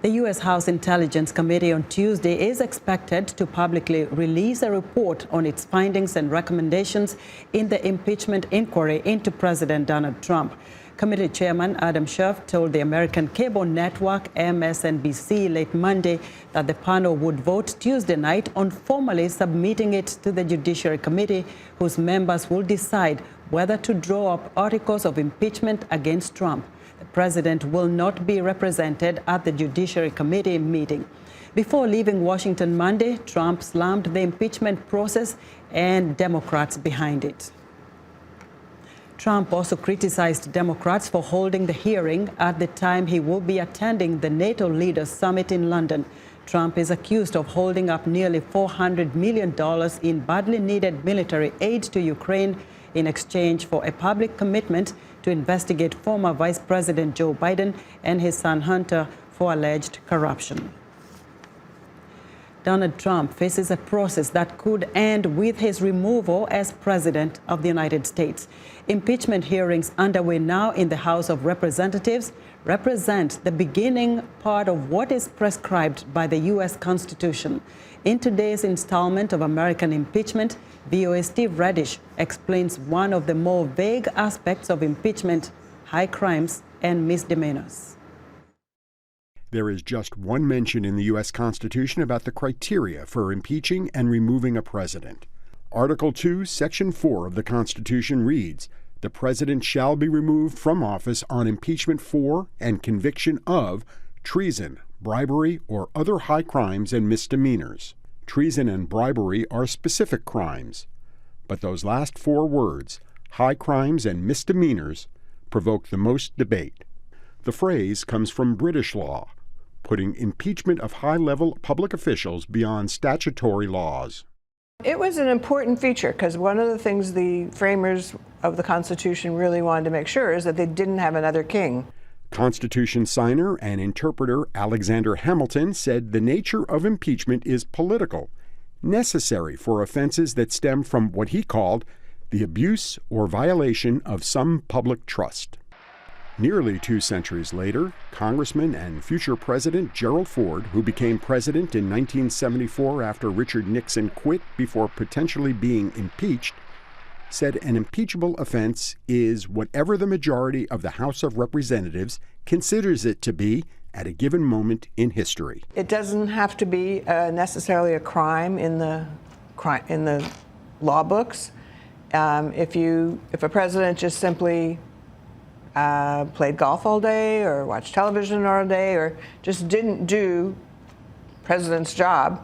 The U.S. House Intelligence Committee on Tuesday is expected to publicly release a report on its findings and recommendations in the impeachment inquiry into President Donald Trump. Committee Chairman Adam Schiff told the American cable network MSNBC late Monday that the panel would vote Tuesday night on formally submitting it to the Judiciary Committee, whose members will decide whether to draw up articles of impeachment against Trump. The president will not be represented at the Judiciary Committee meeting. Before leaving Washington Monday, Trump slammed the impeachment process and Democrats behind it. Trump also criticized Democrats for holding the hearing at the time he will be attending the NATO Leaders Summit in London. Trump is accused of holding up nearly $400 million in badly needed military aid to Ukraine in exchange for a public commitment to investigate former Vice President Joe Biden and his son Hunter for alleged corruption. Donald Trump faces a process that could end with his removal as President of the United States. Impeachment hearings underway now in the House of Representatives represent the beginning part of what is prescribed by the U.S. Constitution. In today's installment of American Impeachment, VOA Steve Redisch explains one of the more vague aspects of impeachment: high crimes and misdemeanors. There is just one mention in the U.S. Constitution about the criteria for impeaching and removing a president. Article 2, Section 4 of the Constitution reads, "The president shall be removed from office on impeachment for and conviction of treason, bribery, or other high crimes and misdemeanors." Treason and bribery are specific crimes, but those last four words, high crimes and misdemeanors, provoke the most debate. The phrase comes from British law, putting impeachment of high-level public officials beyond statutory laws. It was an important feature because one of the things the framers of the Constitution really wanted to make sure is that they didn't have another king. Constitution signer and interpreter Alexander Hamilton said the nature of impeachment is political, necessary for offenses that stem from what he called the abuse or violation of some public trust. Nearly 2 centuries later, Congressman and future President Gerald Ford, who became president in 1974 after Richard Nixon quit before potentially being impeached, said an impeachable offense is whatever the majority of the House of Representatives considers it to be at a given moment in history. It doesn't have to be necessarily a crime in the law books. If a president just simply played golf all day or watched television all day or just didn't do president's job,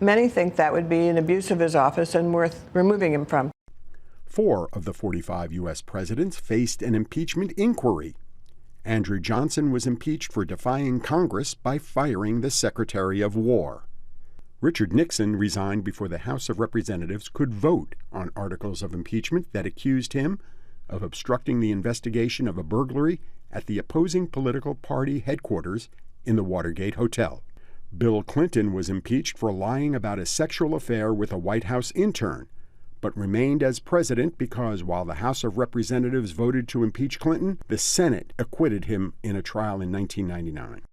many think that would be an abuse of his office and worth removing him from. 4 of the 45 U.S. presidents faced an impeachment inquiry. Andrew Johnson was impeached for defying Congress by firing the Secretary of War. Richard Nixon resigned before the House of Representatives could vote on articles of impeachment that accused him of obstructing the investigation of a burglary at the opposing political party headquarters in the Watergate Hotel. Bill Clinton was impeached for lying about a sexual affair with a White House intern, but remained as president because while the House of Representatives voted to impeach Clinton, the Senate acquitted him in a trial in 1999.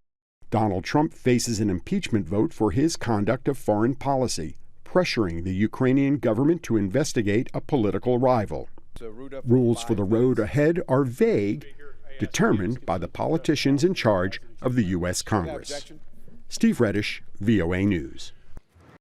Donald Trump faces an impeachment vote for his conduct of foreign policy, pressuring the Ukrainian government to investigate a political rival. Rules for the road ahead are vague, determined by the politicians in charge of the U.S. Congress. Steve Redisch, VOA News.